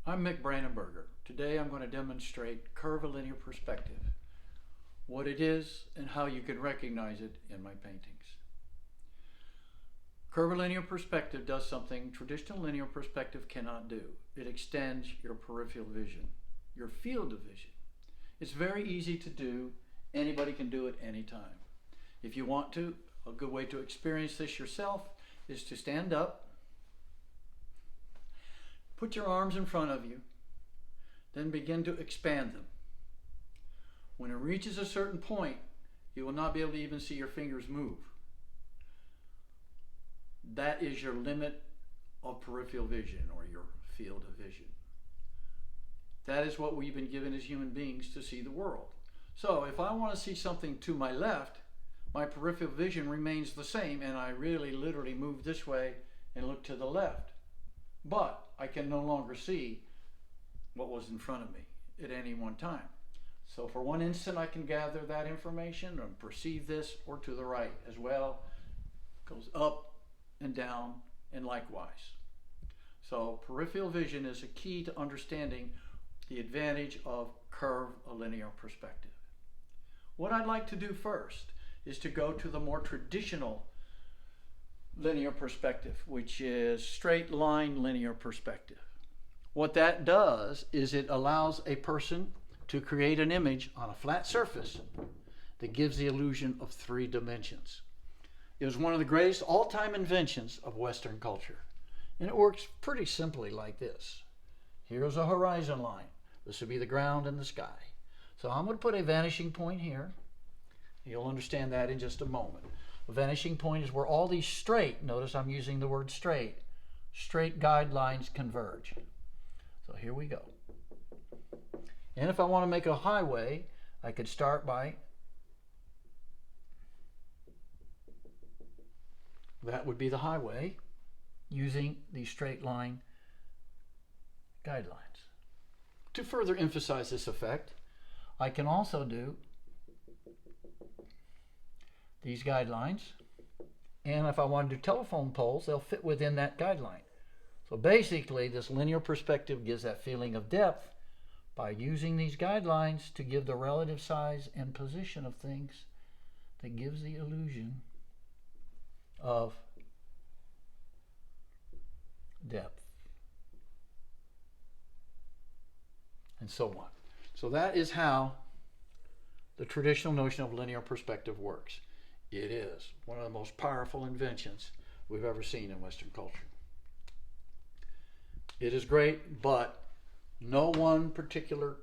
I'm Mick Brandenberger. Today I'm going to demonstrate curvilinear perspective, what it is and how you can recognize it in my paintings. Curvilinear perspective does something traditional linear perspective cannot do. It extends your peripheral vision, your field of vision. It's very easy to do. Anybody can do it anytime. If you want to, a good way to experience this yourself is to stand up, put your arms in front of you, then begin to expand them. When it reaches a certain point, you will not be able to even see your fingers move. That is your limit of peripheral vision or your field of vision. That is what we've been given as human beings to see the world. So if I want to see something to my left, my peripheral vision remains the same and I really literally move this way and look to the left. But I can no longer see what was in front of me at any one time. So for one instant I can gather that information and perceive this, or to the right as well. It goes up and down and likewise. So peripheral vision is a key to understanding the advantage of curvilinear perspective. What I'd like to do first is to go to the more traditional linear perspective, which is straight line linear perspective. What that does is it allows a person to create an image on a flat surface that gives the illusion of 3 dimensions. It was one of the greatest all-time inventions of Western culture. And it works pretty simply like this. Here's a horizon line. This would be the ground and the sky. So I'm going to put a vanishing point here. You'll understand that in just a moment. A vanishing point is where all these straight, notice I'm using the word straight guidelines converge. So here we go. And if I want to make a highway, I could start by, that would be the highway, using these straight line guidelines. To further emphasize this effect, I can also do these guidelines, and if I want to do telephone poles, they'll fit within that guideline. So basically, this linear perspective gives that feeling of depth by using these guidelines to give the relative size and position of things that gives the illusion of depth, and so on. So that is how the traditional notion of linear perspective works. It is one of the most powerful inventions we've ever seen in Western culture. It is great, but no one particular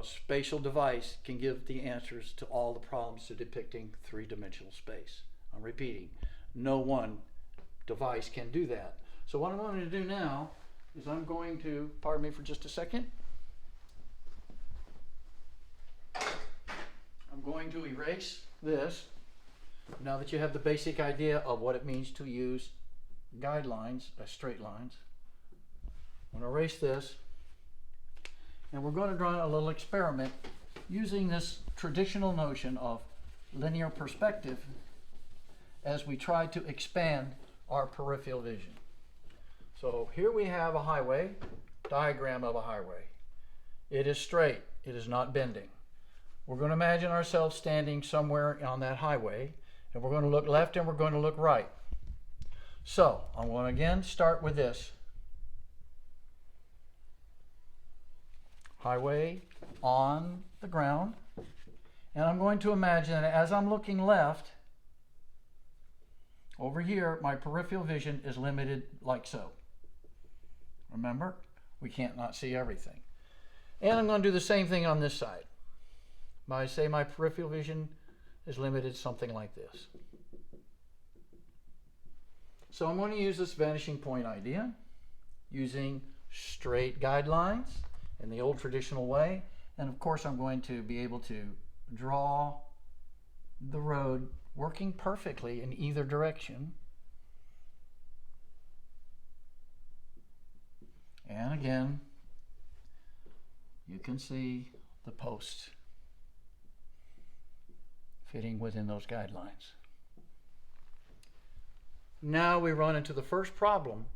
spatial device can give the answers to all the problems to depicting 3-dimensional space. I'm repeating, no one device can do that. So what I'm going to do now is I'm going to, pardon me for just a second, I'm going to erase this. Now that you have the basic idea of what it means to use guidelines as straight lines, I'm going to erase this, and we're going to draw a little experiment using this traditional notion of linear perspective as we try to expand our peripheral vision. So here we have a highway, diagram of a highway. It is straight, it is not bending. We're going to imagine ourselves standing somewhere on that highway, and we're going to look left and we're going to look right. So I'm going to again start with this. Highway on the ground, and I'm going to imagine that as I'm looking left, over here, my peripheral vision is limited like so. Remember, we can't not see everything. And I'm going to do the same thing on this side. I say my peripheral vision is limited something like this. So I'm going to use this vanishing point idea using straight guidelines in the old traditional way, and of course I'm going to be able to draw the road working perfectly in either direction. And again, you can see the posts fitting within those guidelines. Now we run into the first problem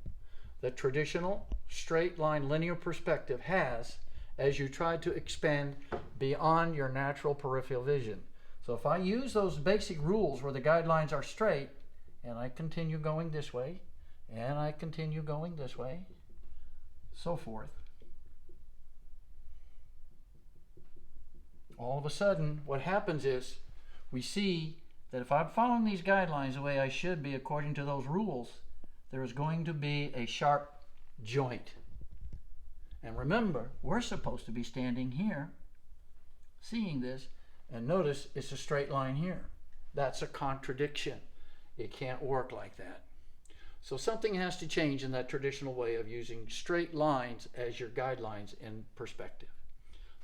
that traditional straight line linear perspective has as you try to expand beyond your natural peripheral vision. So if I use those basic rules where the guidelines are straight, and I continue going this way, and I continue going this way, so forth, all of a sudden what happens is we see that if I'm following these guidelines the way I should be according to those rules, there is going to be a sharp joint. And remember, we're supposed to be standing here, seeing this, and notice it's a straight line here. That's a contradiction. It can't work like that. So something has to change in that traditional way of using straight lines as your guidelines in perspective.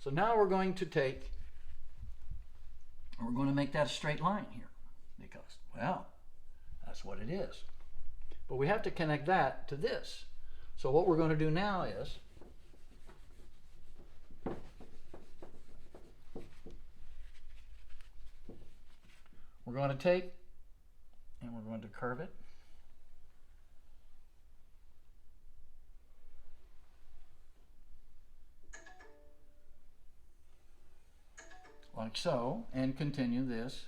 So now we're going to make that a straight line here because, well, that's what it is. But we have to connect that to this. So what we're going to do now is we're going to take and we're going to curve it. Like so, and continue this.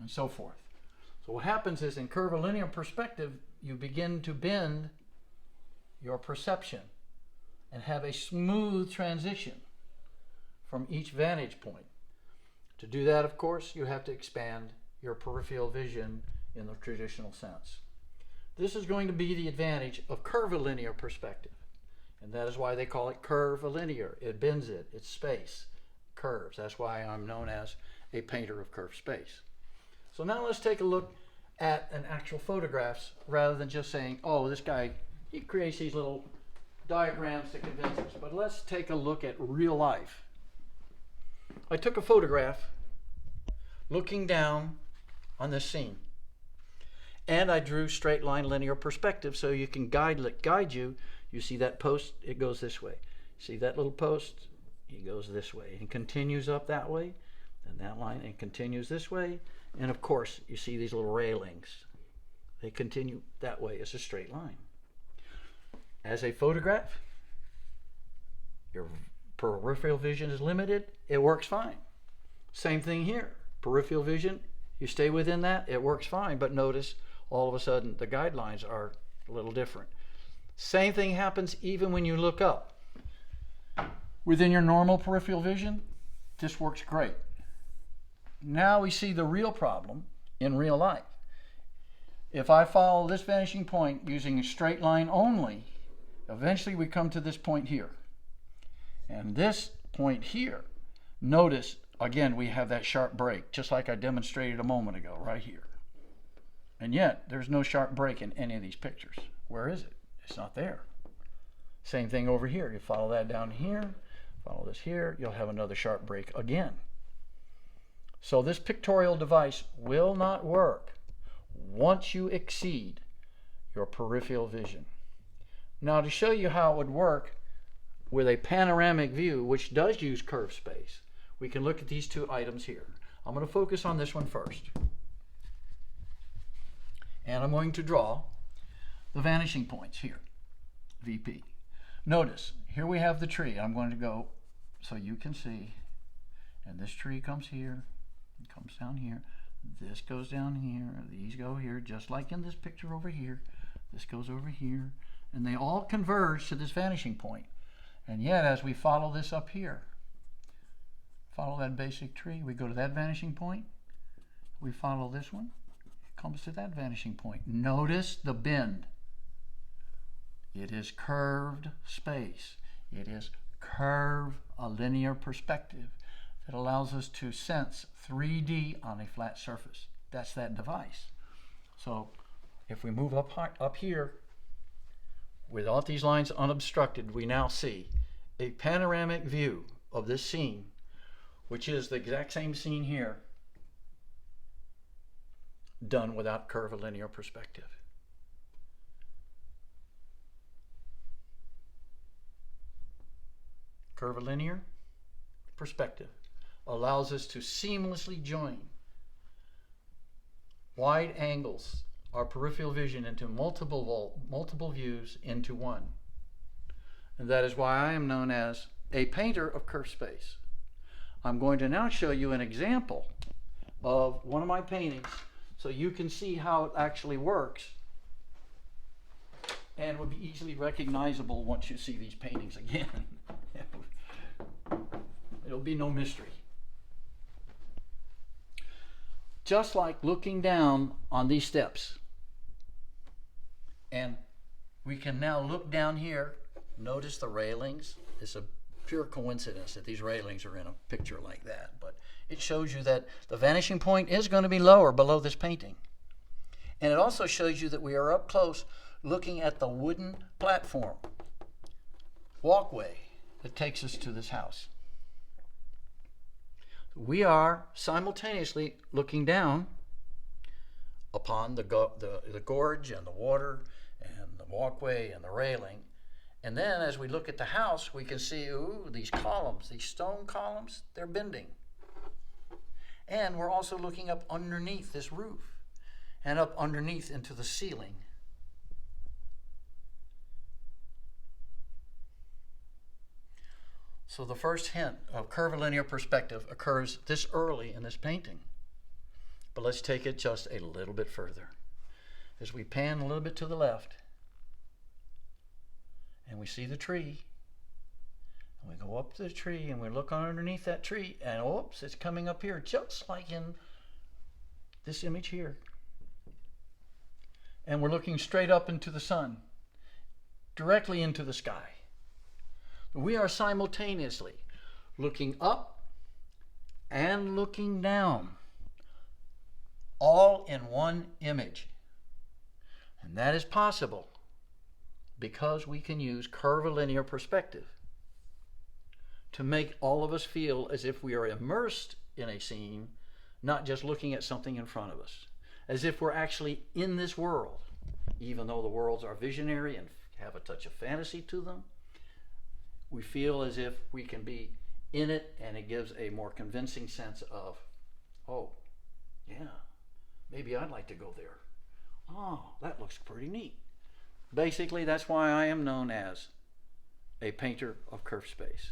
And so forth. So what happens is in curvilinear perspective, you begin to bend your perception and have a smooth transition from each vantage point. To do that, of course, you have to expand your peripheral vision in the traditional sense. This is going to be the advantage of curvilinear perspective. And that is why they call it curvilinear. It bends it, it's space, curves. That's why I'm known as a painter of curved space. So now let's take a look at an actual photographs rather than just saying, oh, this guy, he creates these little diagrams to convince us. But let's take a look at real life. I took a photograph looking down on this scene. And I drew straight line linear perspective so you can guide you. You see that post, it goes this way. See that little post, it goes this way and continues up that way, and that line, and continues this way. And of course, you see these little railings. They continue that way as a straight line. As a photograph, your peripheral vision is limited, it works fine. Same thing here. Peripheral vision, you stay within that, it works fine, but notice all of a sudden the guidelines are a little different. Same thing happens even when you look up. Within your normal peripheral vision, this works great. Now we see the real problem in real life. If I follow this vanishing point using a straight line only, eventually we come to this point here. And this point here, notice again we have that sharp break, just like I demonstrated a moment ago right here. And yet, there's no sharp break in any of these pictures. Where is it? It's not there. Same thing over here. You follow that down here, follow this here, you'll have another sharp break again. So this pictorial device will not work once you exceed your peripheral vision. Now, to show you how it would work with a panoramic view, which does use curved space, we can look at these two items here. I'm going to focus on this one first. And I'm going to draw the vanishing points here, VP. Notice, here we have the tree. I'm going to go so you can see. And this tree comes here, it comes down here. This goes down here, these go here, just like in this picture over here. This goes over here. And they all converge to this vanishing point. And yet, as we follow this up here, follow that basic tree, we go to that vanishing point. We follow this one. Comes to that vanishing point. Notice the bend. It is curved space. It is a linear perspective that allows us to sense 3D on a flat surface. That's that device. So if we move up here, without these lines unobstructed, we now see a panoramic view of this scene, which is the exact same scene here, done without curvilinear perspective. Curvilinear perspective allows us to seamlessly join wide angles, our peripheral vision into multiple views into one. And that is why I am known as a painter of curved space. I'm going to now show you an example of one of my paintings so you can see how it actually works, and will be easily recognizable once you see these paintings again. It'll be no mystery. Just like looking down on these steps. And we can now look down here. Notice the railings. It's a pure coincidence that these railings are in a picture like that, but it shows you that the vanishing point is going to be lower below this painting. And it also shows you that we are up close looking at the wooden platform, walkway that takes us to this house. We are simultaneously looking down upon the gorge and the water and the walkway and the railing. And then as we look at the house, we can see, ooh, these columns, these stone columns, they're bending. And we're also looking up underneath this roof and up underneath into the ceiling. So the first hint of curvilinear perspective occurs this early in this painting. But let's take it just a little bit further. As we pan a little bit to the left, and we see the tree, and we go up to the tree, and we look underneath that tree, and oops, it's coming up here, just like in this image here. And we're looking straight up into the sun, directly into the sky. We are simultaneously looking up and looking down, all in one image. And that is possible because we can use curvilinear perspective to make all of us feel as if we are immersed in a scene, not just looking at something in front of us, as if we're actually in this world, even though the worlds are visionary and have a touch of fantasy to them. We feel as if we can be in it, and it gives a more convincing sense of, oh, yeah, maybe I'd like to go there. Oh, that looks pretty neat. Basically, that's why I am known as a painter of curved space.